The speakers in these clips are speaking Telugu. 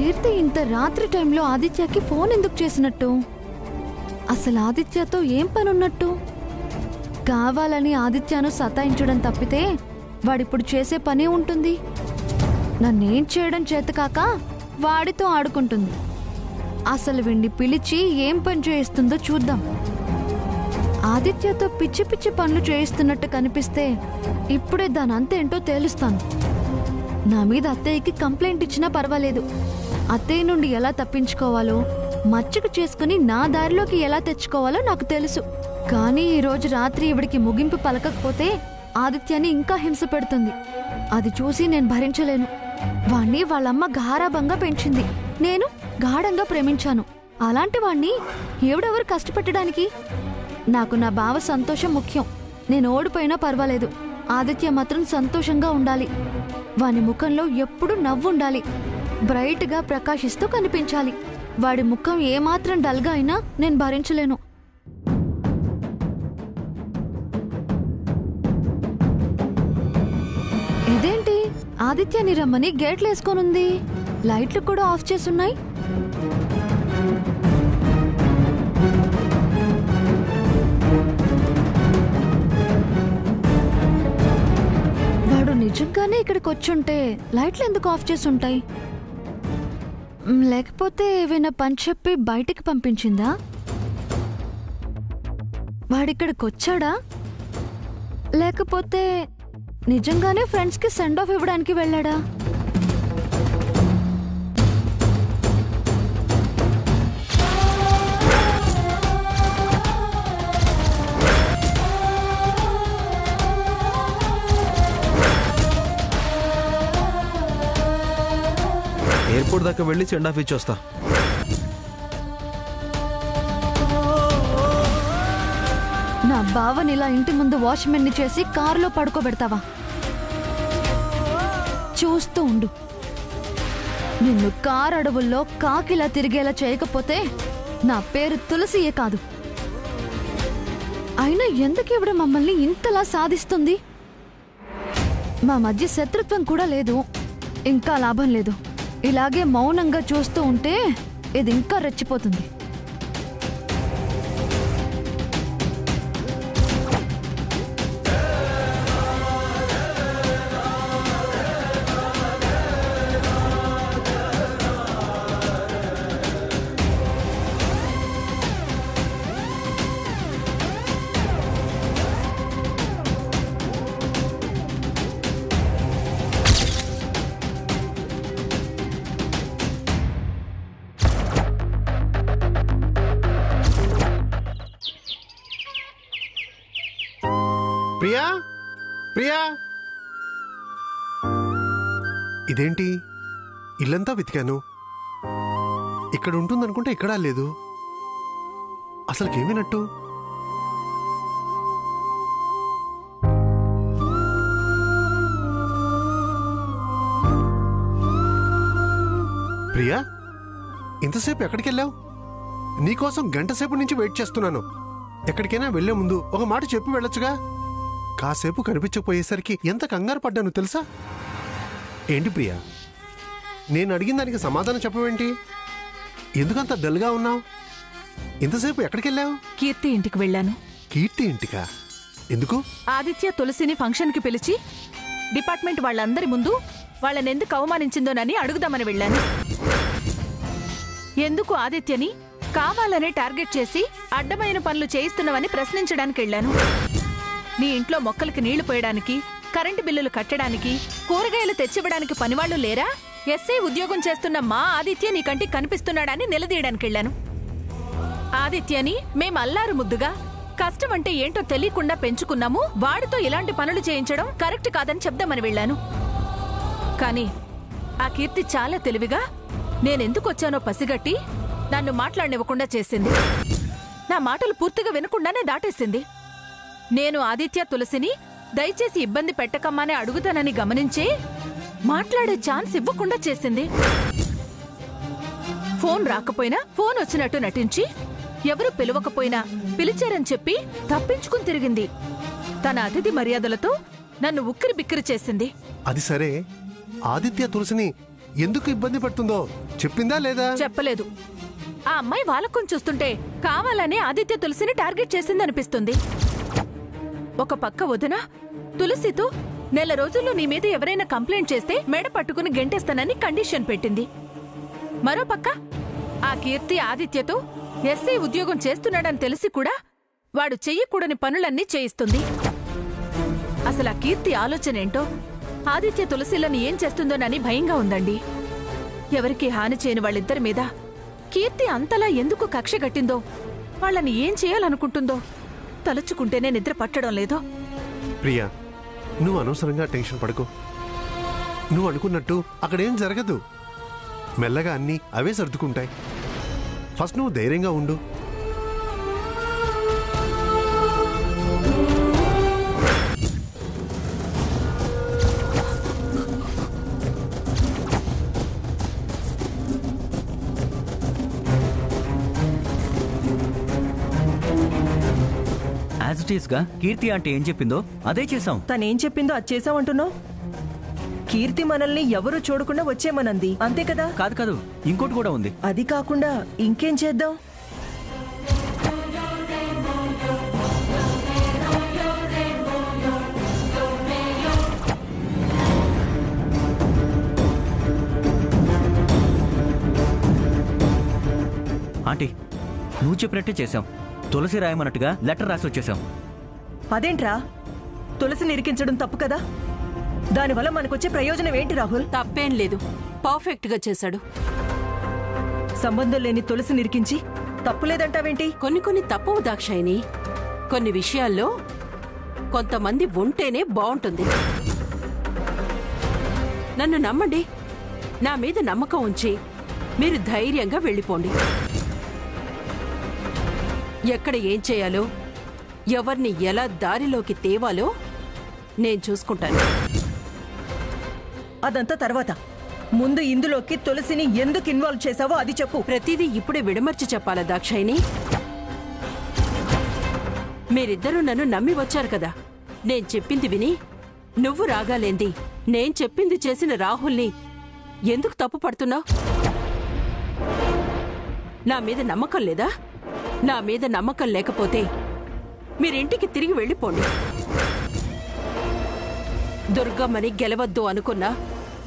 కీర్తి ఇంత రాత్రి టైంలో ఆదిత్యకి ఫోన్ ఎందుకు చేసినట్టు? అసలు ఆదిత్యతో ఏం పనున్నట్టు? కావాలని ఆదిత్యను సతాయించడం తప్పితే వాడిప్పుడు చేసే పనే ఉంటుంది. నన్నేం చేయడం చేతకాక వాడితో ఆడుకుంటుంది. అసలు వీణ్ణి పిలిచి ఏం పని చేయిస్తుందో చూద్దాం. ఆదిత్యతో పిచ్చి పిచ్చి పనులు చేయిస్తున్నట్టు కనిపిస్తే ఇప్పుడే దాని అంతేంటో తేలుస్తాను. నా మీద అత్తయ్యకి కంప్లైంట్ ఇచ్చినా పర్వాలేదు. అత్తయ్య నుండి ఎలా తప్పించుకోవాలో, మచ్చిక చేసుకుని నా దారిలోకి ఎలా తెచ్చుకోవాలో నాకు తెలుసు. కానీ ఈరోజు రాత్రి ఇవిడికి ముగింపు పలకకపోతే ఆదిత్యాన్ని ఇంకా హింస పెడుతుంది. అది చూసి నేను భరించలేను. వాణ్ణి వాళ్ళమ్మ గారాబంగా పెంచింది. నేను గాఢంగా ప్రేమించాను. అలాంటి వాణ్ణి ఎవడెవరు కష్టపెట్టడానికి? నాకు నా బావ సంతోషం ముఖ్యం. నేను ఓడిపోయినా పర్వాలేదు. ఆదిత్య మాత్రం సంతోషంగా ఉండాలి. వాని ముఖంలో ఎప్పుడూ నవ్వుండాలి. బ్రైట్గా ప్రకాశిస్తూ కనిపించాలి. వాడి ముఖం ఏమాత్రం డల్గా అయినా నేను భరించలేను. ఇదేంటి ఆదిత్యని రమ్మని గేట్లు వేసుకొనుంది? లైట్లు కూడా ఆఫ్ చేసున్నాయి. వాడు నిజంగానే ఇక్కడికి వచ్చుంటే లైట్లు ఎందుకు ఆఫ్ చేసి ఉంటాయి? లేకపోతే ఏవైనా పని చెప్పి బయటికి పంపించిందా? వాడిక్కడికి వచ్చాడా? లేకపోతే నిజంగానే ఫ్రెండ్స్ కి సెండ్ ఆఫ్ ఇవ్వడానికి వెళ్ళాడా? ఎయిర్పోర్ట్ దాకా వెళ్ళి సెండ్ ఆఫ్ ఇచ్చొస్తా. నా బావని ఇలా ఇంటి ముందు వాచ్మెన్ ని చేసి కారులో పడుకోబెడతావా? చూస్తూ ఉండు. నిన్ను కారు అడవుల్లో కాకిలా తిరిగేలా చేయకపోతే నా పేరు తులసియే కాదు. అయినా ఎందుకు ఇవిడ మమ్మల్ని ఇంతలా సాధిస్తుంది? మా మధ్య శత్రుత్వం కూడా లేదు. ఇంకా లాభం లేదు. ఇలాగే మౌనంగా చూస్తూ ఉంటే ఇది ఇంకా రెచ్చిపోతుంది. ప్రియా, ప్రియా, ఇదేంటి ఇల్లంతా వెతికాను. ఇక్కడ ఉంటుందనుకుంటే ఇక్కడా లేదు. అసలుకేమినట్టు? ప్రియా, ఇంతసేపు ఎక్కడికి వెళ్ళావు? నీకోసం గంట సేపు నుంచి వెయిట్ చేస్తున్నాను. ఎక్కడికైనా వెళ్లే ముందు ఒక మాట చెప్పి వెళ్ళొచ్చుగా. కాసేపు కనిపించకపోయేసరికి ఎంత కంగారు పడ్డాను తెలుసా? ఏంటి ప్రియా, నేను అడిగిన దానికి సమాధానం చెప్పవేంటి? ఎందుకంత డల్గా ఉన్నావు? ఇంతసేపు ఎక్కడికి వెళ్ళావు? కీర్తి ఇంటికి వెళ్ళాను. కీర్తి ఇంటికా? ఎందుకు? ఆదిత్య తులసిని ఫంక్షన్ కి పిలిచి డిపార్ట్మెంట్ వాళ్ళందరి ముందు వాళ్ళనెందుకు అవమానించిందోనని అడుగుదామని వెళ్ళాను. ఎందుకు ఆదిత్యని కావాలనే టార్గెట్ చేసి అడ్డమైన పనులు చేయిస్తున్నావని ప్రశ్నించడానికి వెళ్ళాను. నీ ఇంట్లో మొక్కలకి నీళ్లు పోయడానికి, కరెంటు బిల్లులు కట్టడానికి, కూరగాయలు తెచ్చివ్వడానికి పనివాళ్లు లేరా? ఎస్ఐ ఉద్యోగం చేస్తున్న మా ఆదిత్య నీ కంటికి కనిపిస్తున్నాడని నిలదీయడానికి వెళ్ళాను. ఆదిత్యని మేం అల్లారు ముద్దుగా కష్టం అంటే ఏంటో తెలియకుండా పెంచుకున్నాము. వాడితో ఇలాంటి పనులు చేయించడం కరెక్ట్ కాదని చెప్దామని వెళ్ళాను. కానీ ఆ కీర్తి చాలా తెలివిగా నేనెందుకు వచ్చానో పసిగట్టి నన్ను మాట్లాడనివ్వకుండా చేసింది. నా మాటలు పూర్తిగా వినకుండానే దాటేసింది. నేను ఆదిత్య తులసిని దయచేసి ఇబ్బంది పెట్టకమ్మానే అడుగుతానని గమనించి మాట్లాడే ఛాన్స్ ఇవ్వకుండా చేసింది. ఫోన్ రాకపోయినా ఫోన్ వచ్చినట్టు నటించి, ఎవరు పిలవకపోయినా పిలిచారని చెప్పి తప్పించుకుని తిరిగింది. తన అతిథి మర్యాదలతో నన్ను ఉక్కిరి బిక్కిరి చేసింది. అది సరే, ఆదిత్య తులసిని ఎందుకు ఇబ్బంది పడుతుందో చెప్పిందా లేదా? చెప్పలేదు. ఆ అమ్మాయి వాళ్ళకు చూస్తుంటే కావాలనే ఆదిత్య తులసిని టార్గెట్ చేసిందనిపిస్తుంది. ఒక పక్క వదిన తులసితో నెల రోజుల్లో నీ మీద ఎవరైనా కంప్లైంట్ చేస్తే మెడ పట్టుకుని గెంటేస్తానని కండిషన్ పెట్టింది. మరో పక్క ఆ కీర్తి ఆదిత్యతో ఎస్ఐ ఉద్యోగం చేస్తున్నాడని తెలిసి కూడా వాడు చెయ్యకూడని పనులన్నీ చేయిస్తుంది. అసలు ఆ కీర్తి ఆలోచనేంటో, ఆదిత్య తులసిలను ఏం చేస్తుందోనని భయంగా ఉందండి. ఎవరికి హాని చేయని వాళ్ళిద్దరి మీద కీర్తి అంతలా ఎందుకు కక్ష కట్టిందో, వాళ్ళని ఏం చేయాలనుకుంటుందో తలుచుకుంటేనే నిద్ర పట్టడం లేదో. ప్రియా, నువ్వు అనవసరంగా టెన్షన్ పడుకో. నువ్వు అనుకున్నట్టు అక్కడేం జరగదు. మెల్లగా అన్నీ అవే సర్దుకుంటాయి. ఫస్ట్ నువ్వు ధైర్యంగా ఉండు. యాజ్ ఇట్ ఈస్ గా కీర్తి అంటే ఏం చెప్పిందో అదే చేసాం. తనేం చెప్పిందో అది చేసామంటున్నావు. కీర్తి మనల్ని ఎవరు చూడకుండా వచ్చేమనంది, అంతే కదా? కాదు కాదు, ఇంకోటి కూడా ఉంది. అది కాకుండా ఇంకేం చేద్దాం? ఆంటీ, నువ్వు చెప్పినట్టే చేసాం. తులసి రాయమన్నట్టుగా లెటర్ రాసి వచ్చేసాం. అదేంట్రా, తులసిని ఇరికించడం తప్పు కదా? దానివల్ల మనకొచ్చే ప్రయోజనం ఏంటి రాహుల్? తప్పేం లేదు, పర్ఫెక్ట్ గా చేశాడు. సంబంధం లేని తులసిని ఇరికించి తప్పులేదంటావేంటి? కొన్ని తప్పవు దాక్షాయిని. కొన్ని విషయాల్లో కొంతమంది ఉంటేనే బాగుంటుంది. నన్ను నమ్మండి, నా మీద నమ్మకం ఉంచి మీరు ధైర్యంగా వెళ్ళిపోండి. ఎక్కడ ఏం చేయాలో, ఎవరిని ఎలా దారిలోకి తేవాలో నేను చూసుకుంటాను. అదంతా తర్వాత. ముందు ఇందులోకి తులసిని ఎందుకు ఇన్వాల్వ్ చేశావో అది చెప్పు. ప్రతిదీ ఇప్పుడే విడమర్చి చెప్పాలా దాక్షాయిని? మీరిద్దరూ నన్ను నమ్మి వచ్చారు కదా. నేను చెప్పింది విని నువ్వు రాగాలేంది నేను చెప్పింది చేసిన రాహుల్ని ఎందుకు తప్పు పడుతున్నావు? నా మీద నమ్మకం లేదా? నా మీద నమ్మకం లేకపోతే మీరింటికి తిరిగి వెళ్ళిపోండి. దుర్గమ్మని గెలవద్దు అనుకున్నా,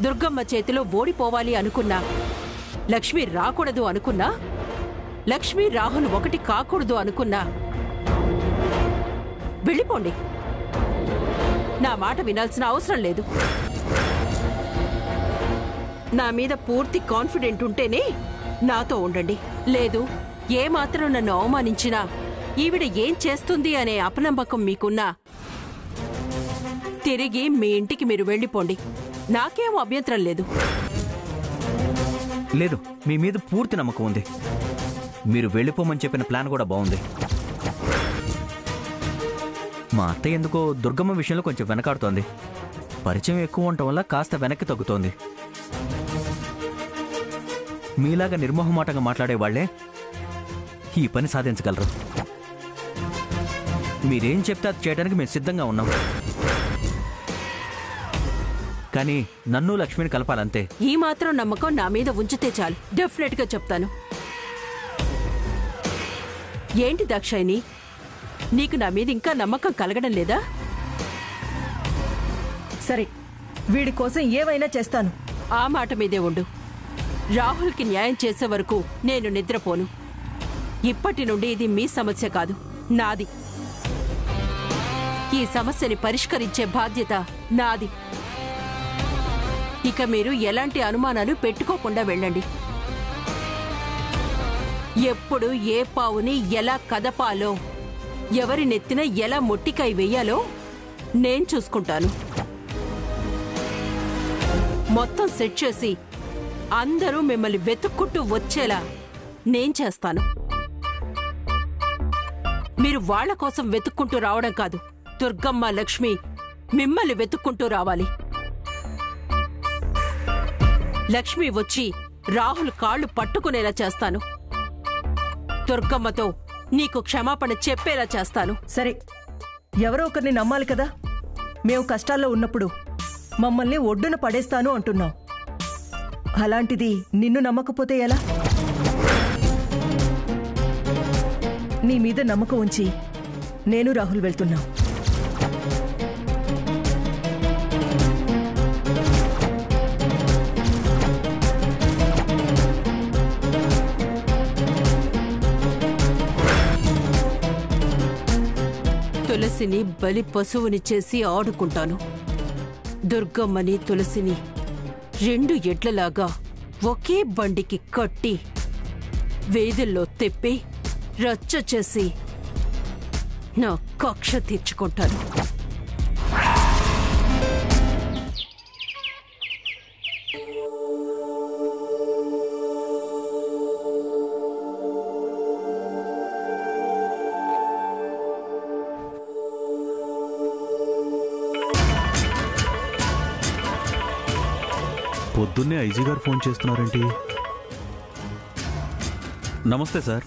దుర్గమ్మ చేతిలో ఓడిపోవాలి అనుకున్నా, లక్ష్మి రాకూడదు అనుకున్నా, లక్ష్మి రాహుల్ ఒకటి కాకూడదు అనుకున్నా వెళ్ళిపోండి. నా మాట వినాల్సిన అవసరం లేదు. నా మీద పూర్తి కాన్ఫిడెంట్ ఉంటేనే నాతో ఉండండి. లేదు, ఏమాత్రం నన్ను అవమానించినా, ఈవిడ ఏం చేస్తుంది అనే అపనమ్మకం మీకున్నా తిరిగి మీ ఇంటికి మీరు వెళ్ళిపోండి. నాకేం అభ్యంతరం లేదు. లేదు, మీ మీద పూర్తి నమ్మకం ఉంది. మీరు వెళ్ళిపోమని చెప్పిన ప్లాన్ కూడా బాగుంది. మా అత్తయ్య ఎందుకో దుర్గమ్మ విషయంలో కొంచెం వెనకాడుతోంది. పరిచయం ఎక్కువ ఉండటం వల్ల కాస్త వెనక్కి తగ్గుతోంది. మీలాగా నిర్మోహమాటంగా మాట్లాడే వాళ్లే ఈ పని సాధించగలరు. మీరేం చెప్తే అది చేయడానికి మేము సిద్ధంగా ఉన్నాం. కానీ నన్ను లక్ష్మిని కలపాలంతే. ఈ మాత్రం నమ్మకం నా మీద ఉంచితే చాలు. డెఫినెట్ గా చెప్తాను. ఏంటి దాక్షాయిని, నీకు నా మీద ఇంకా నమ్మకం కలగడం లేదా? సరే, వీడి కోసం ఏవైనా చేస్తాను. ఆ మాట మీదే ఉండు. రాహుల్కి న్యాయం చేసే వరకు నేను నిద్రపోను. ఇప్పటి నుండి ఇది మీ సమస్య కాదు, నాది. ఈ సమస్యని పరిష్కరించే బాధ్యత నాది. ఇక మీరు ఎలాంటి అనుమానాలు పెట్టుకోకుండా వెళ్ళండి. ఎప్పుడు ఏ పావుని ఎలా కదపాలో, ఎవరి నెత్తిన ఎలా మొట్టికాయ వెయ్యాలో నేను చూసుకుంటాను. మొత్తం సెట్ చేసి అందరూ మిమ్మల్ని వెతుక్కుంటూ వచ్చేలా నేను చేస్తాను. మీరు వాళ్ల కోసం వెతుక్కుంటూ రావడం కాదు, దుర్గమ్మ లక్ష్మి మిమ్మల్ని వెతుక్కుంటూ రావాలి. లక్ష్మి వచ్చి రాహుల్ కాళ్ళు పట్టుకునేలా చేస్తాను. దుర్గమ్మతో నీకు క్షమాపణ చెప్పేలా చేస్తాను. సరే, ఎవరో ఒకరిని నమ్మాలి కదా. మేము కష్టాల్లో ఉన్నప్పుడు మమ్మల్ని ఒడ్డున పడేస్తాను అంటున్నావు. అలాంటిది నిన్ను నమ్మకపోతే ఎలా? నీ మీద నమ్మకం ఉంచి నేను రాహుల్ వెళ్తున్నాం. తులసిని బలి పశువుని చేసి ఆడుకుంటాను. దుర్గమ్మని తులసిని 2 ఎడ్లలాగా ఒకే బండికి కట్టి వేదిల్లో తిప్పి రచ్చ చేసి నా కక్ష తీర్చుకుంటాను. పొద్దున్నే ఐజీ గారు ఫోన్ చేస్తున్నారేంటి? నమస్తే సార్.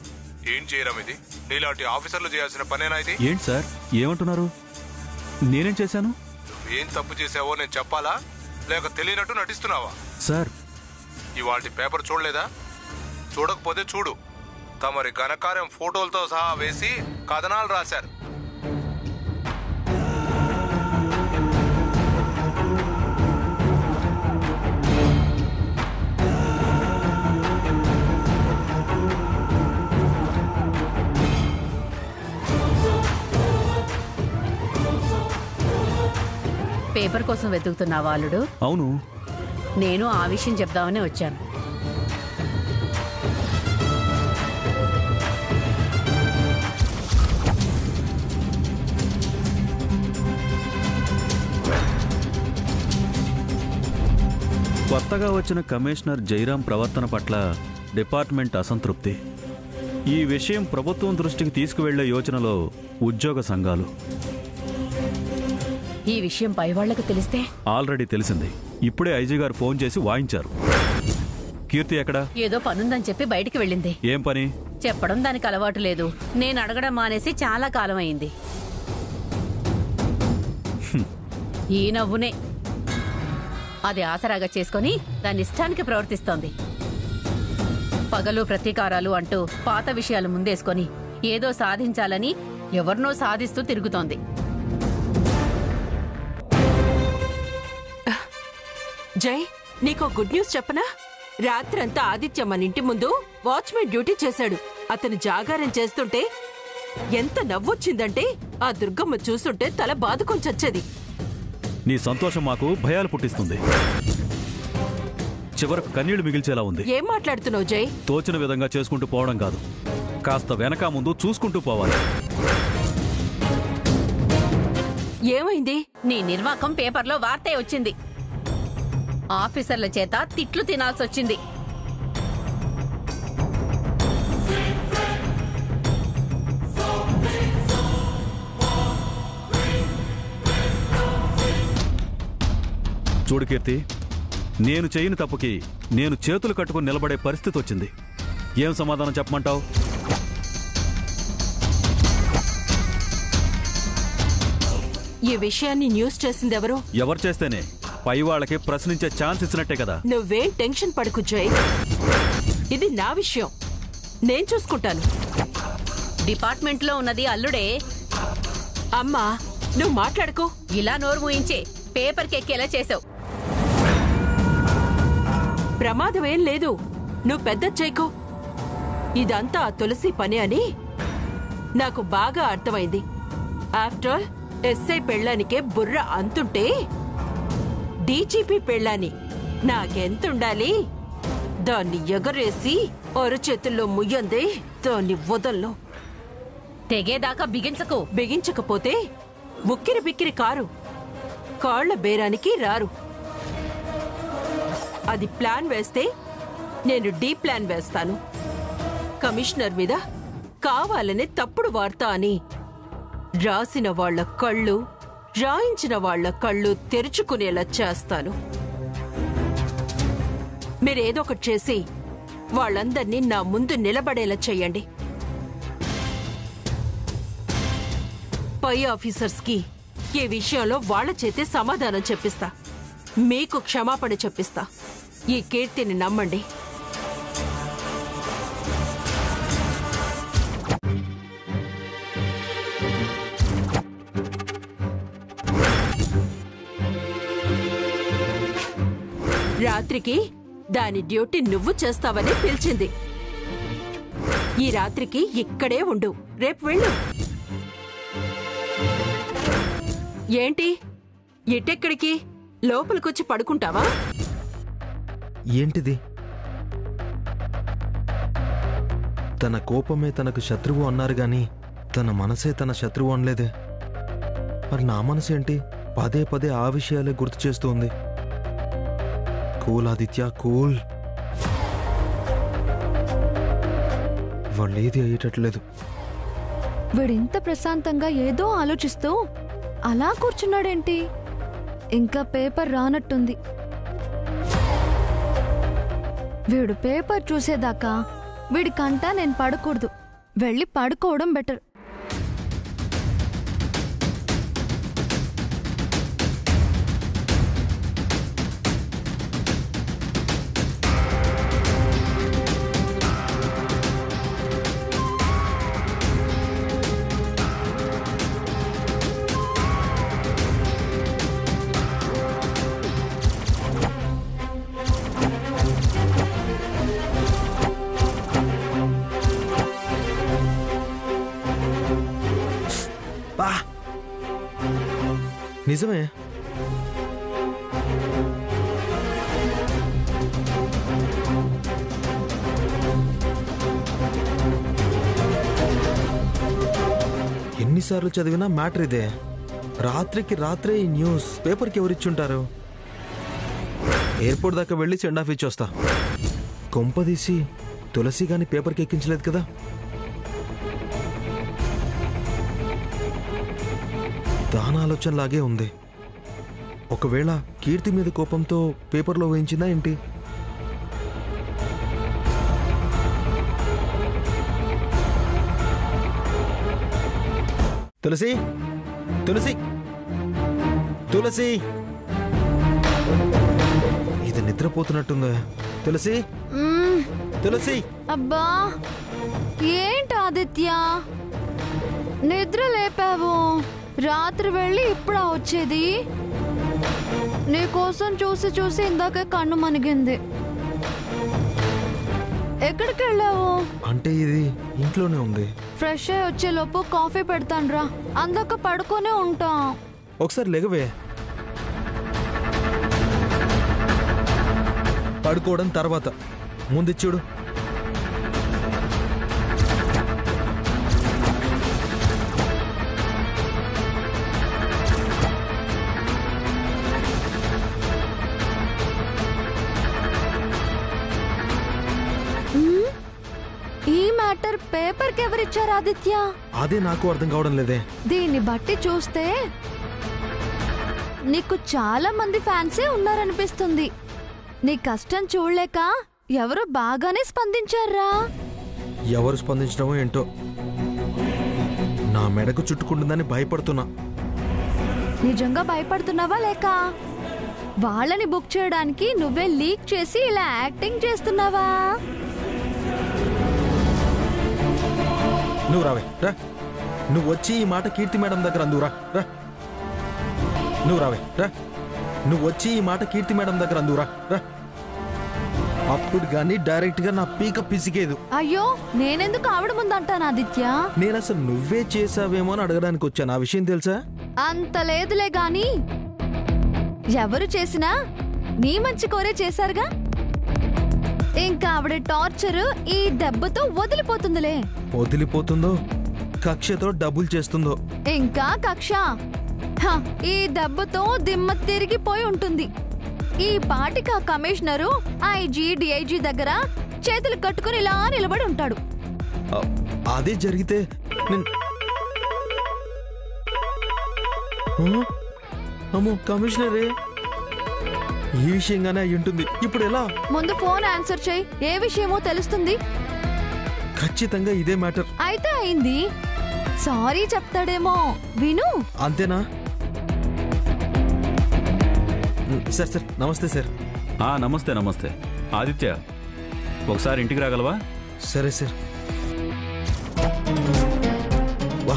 ఏం చేయడం ఇది? నీలాంటి ఆఫీసర్లు చేయాల్సిన పనేనా ఇది? ఏంటి సార్ ఏమంటున్నారు? నేనేం చేశాను? నువ్వేం తప్పు చేసావో నేను చెప్పాలా, లేక తెలియనట్టు నటిస్తున్నావా? సార్ ఇవాళ పేపర్ చూడలేదా? చూడకపోతే చూడు. తమరి ఘనకార్యం ఫోటోలతో సహా వేసి కథనాలు రాశారు. పేపర్ కోసం వెతుకుతున్నావా అల్లుడు? అవును. నేను ఆ విషయం చెప్దామని వచ్చాను. కొత్తగా వచ్చిన కమిషనర్ జైరాం ప్రవర్తన పట్ల డిపార్ట్మెంట్ అసంతృప్తి. ఈ విషయం ప్రభుత్వం దృష్టికి తీసుకువెళ్లే యోచనలో ఉద్యోగ సంఘాలు. ఈ విషయం పై వాళ్లకు తెలిస్తే? ఆల్రెడీ తెలిసింది. ఇప్పుడే ఐజీ గారు ఫోన్ చేసి వాయించారు. కీర్తి ఎక్కడా? ఏదో పనుందని చెప్పి బయటికి వెళ్ళింది. ఏం పని? చెప్పడం దానికి అలవాటు లేదు. నేను అడగడం మానేసి చాలా కాలం అయింది. ఈ నవ్వునే అది ఆసరాగా చేసుకుని దాని ఇష్టానికి ప్రవర్తిస్తోంది. పగలు ప్రతీకారాలు అంటూ పాత విషయాలు ముందేసుకొని ఏదో సాధించాలని ఎవరినో సాధిస్తూ తిరుగుతోంది. జై, నీకో గుడ్ న్యూస్ చెప్పనా? రాత్రంతా ఆదిత్య మన ఇంటి ముందు వాచ్మెన్ డ్యూటీ చేశాడు. అతను జాగారం చేస్తుంటే ఎంత నవ్వొచ్చిందంటే ఆ దుర్గమ్మ చూస్తుంటే తల బాదుకొని చచ్చేది. నీ సంతోషం మాకు భయాలు పుట్టిస్తుంది. చివరకు కన్నీళ్లు మిగిల్చేలా ఉంది. ఏం మాట్లాడుతున్నావు జై? తోచిన విధంగా చేసుకుంటూ పోవడం కాదు, కాస్త వెనక ముందు చూసుకుంటూ పోవాలి. ఏమైంది? నీ నిర్వాకం పేపర్లో వార్తే వచ్చింది. ఆఫీసర్ల చేత తిట్లు తినాల్సొచ్చింది. చూడు కీర్తి, నేను చేయని తప్పుకి నేను చేతులు కట్టుకుని నిలబడే పరిస్థితి వచ్చింది. ఏం సమాధానం చెప్పమంటావు? ఈ విషయాన్ని న్యూస్ చేసింది ఎవరు? ఎవరు చేస్తేనే పై వాళ్ళకి ప్రశ్నించే ఛాన్స్ ఇచ్చినట్టే కదా. నువ్వేం టెన్షన్ పడకు జై, ఇది నా విషయం, నేను చూసుకుంటాను. డిపార్ట్మెంట్లో ఉన్నది అల్లుడే. అమ్మా, నువ్వు మాట్లాడుకో. ఇలా నోరు మూయించే పేపర్కి ఎక్కేలా చేసావు. ప్రమాదమేం లేదు, నువ్వు పెద్ద చేయకో. ఇదంతా ఆ తులసి పని అని నాకు బాగా అర్థమైంది. ఆఫ్టర్ ఆల్ ఎస్ఐ పెళ్ళానికే బుర్ర అంతుంటే డీజీపీ పెళ్ళాని నాకెంతుండాలి? దాన్ని ఎగరేసి అరచేతుల్లో ముయ్యందే దాన్ని వదల్లో. తెగేదాకా బిగించకు. బిగించకపోతే ఉక్కిరి బిక్కిరి కారు, కాళ్ల బేరానికి రారు. అది ప్లాన్ వేస్తే నేను డీ ప్లాన్ వేస్తాను. కమిషనర్ మీద కావాలనే తప్పుడు వార్త అని రాసిన వాళ్ల కళ్ళు, రాయించిన వాళ్ల కళ్ళు తెరుచుకునేలా చేస్తాను. మీరేదో ఒకటి చేసి వాళ్ళందర్నీ నా ముందు నిలబడేలా చెయ్యండి. పై ఆఫీసర్స్కి ఈ విషయంలో వాళ్ల చేతే సమాధానం చెప్పిస్తా, మీకు క్షమాపణ చెప్పిస్తా. ఈ కీర్తిని నమ్మండి. రాత్రికి దాని డ్యూటీ నువ్వు చేస్తావని పిలిచింది. ఈ రాత్రికి ఇక్కడే ఉండు, రేపు వెళ్ళు. ఏంటి ఎటెక్కడికి? లోపలికొచ్చి పడుకుంటావా? ఏంటిది? తన కోపమే తనకు శత్రువు అన్నారు గాని తన మనసే తన శత్రువు అనలేదే. మరి నా మనసేంటి పదే పదే ఆ విషయాలే గుర్తు చేస్తుంది. Cool Aditya, cool. వాళ్ళేది అయ్యేటట్లేదు. వీడింత ప్రశాంతంగా ఏదో ఆలోచిస్తూ అలా కూర్చున్నాడేంటి? ఇంకా పేపర్ రానట్టుంది. వీడు పేపర్ చూసేదాకా వీడికంటా నేను పడకూడదు. వెళ్ళి పడుకోవడం బెటర్. నిజమే. ఎన్నిసార్లు చదివినా మ్యాటర్ ఇదే. రాత్రికి రాత్రే ఈ న్యూస్ పేపర్కి ఎవరిచ్చుంటారు? ఎయిర్పోర్ట్ దాకా వెళ్ళి సెండ్ ఆఫ్ ఇచ్చొస్తా. కొంపదీసి తులసి గాని పేపర్కి ఎక్కించలేదు కదా? దాని ఆలోచనలాగే ఉంది. ఒకవేళ కీర్తి మీద కోపంతో పేపర్లో వేయించిందా ఏంటి? తులసి, తులసి, తులసి, ఇది నిద్రపోతున్నట్టుందా? తులసి, తులసి. అబ్బా ఏంటి ఆదిత్య, నిద్ర లేపావు? రాత్రి వెళ్ళి ఇప్పుడా వచ్చేది? నీకోసం చూసి చూసి ఇందాక కన్ను మనిగింది. ఎక్కడికి వెళ్ళావు? అంటే ఇది ఇంట్లోనే ఉంది. ఫ్రెష్ అయ్యి వచ్చేలోపు కాఫీ పెడతానురా. అందాక పడుకోనే ఉంటా. ఒకసారి లెగవే. పడుకోవడం తర్వాత, ముందు చూడు. ఈ మ్యాటర్ పేపర్ కి ఎవరిచ్చారు ఆదిత్య? అదే నాకు అర్థం కావడం లేదే. దీన్ని బట్టి చూస్తే నీకు చాలా మంది ఫ్యాన్సే ఉన్నారనిపిస్తుంది. నీ కష్టం చూడలేక ఎవరు బాగానే స్పందించారా? ఎవరు స్పందించడమో ఏంటో. నా మెడకు చుట్టుకుంటుందని భయపడుతున్నా. నిజంగా భయపడుతున్నావా లేక వాళ్ళని బుక్ చేయడానికి నువ్వే లీక్ చేసి ఇలా యాక్టింగ్ చేస్తున్నావా? నువ్వు రావే, రా. నువ్వు వచ్చి ఈ మాట కీర్తి మేడం దగ్గర అందురా. రా, నువ్వు రావే, రా. నువ్వు వచ్చి ఈ మాట కీర్తి మేడం దగ్గర అందురా. రా. అప్పుడు గానీ డైరెక్ట్ గా నా పీక పిసికేదు. అయ్యో, నేనెందుకు ఆవిడ ముందంటాను ఆదిత్య? నేను అసలు నువ్వే చేసావేమో అని అడగడానికి వచ్చాను. ఆ విషయం తెలుసా? అంత లేదులే గాని ఎవరు చేసినా నీ మంచి కోరే చేశారుగా. ఇంకా ఆవిడ టార్చర్ ఈ దెబ్బతో వదిలిపోతుందిలే. వదిలిపోతుందో, కక్షతో డబ్బులు చేస్తుందో. ఇంకా కక్ష ఈ దెబ్బతో దిమ్మ తిరిగిపోయి ఉంటుంది. ఈ పాటికి ఆ కమిషనరు ఐజీ డిఐజీ దగ్గర చేతులు కట్టుకుని ఇలా నిలబడి ఉంటాడు. అదే జరిగితే అమ్మో, కమిషనరే ఈ విషయంగానే అయి ఉంటుంది. ఇప్పుడు ఎలా? ముందు ఫోన్ ఆన్సర్ చేయి, ఏ విషయమో తెలుస్తుంది. ఖచ్చితంగా ఇదే మ్యాటర్. అయితే అయింది. సారీ చెప్తాడేమో, విను. అంతేనా? సార్, సార్, నమస్తే సార్. నమస్తే నమస్తే. ఆదిత్య, ఒకసారి ఇంటికి రాగలవా? సరే సార్. వా,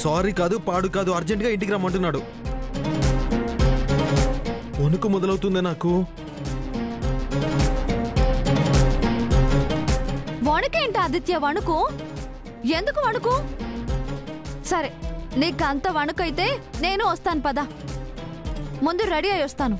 సారీ కాదు పాడు కాదు, అర్జెంటుగా ఇంటికి రమ్మంటున్నాడు. వణుకు మొదలవుతుంది నాకు. వణుకేంటి ఆదిత్య? వణుకు ఎందుకు? వణుకు సరే, నీకు అంత వణుకైతే నేను వస్తాను పద. ముందు రెడీ అయ్యి వస్తాను.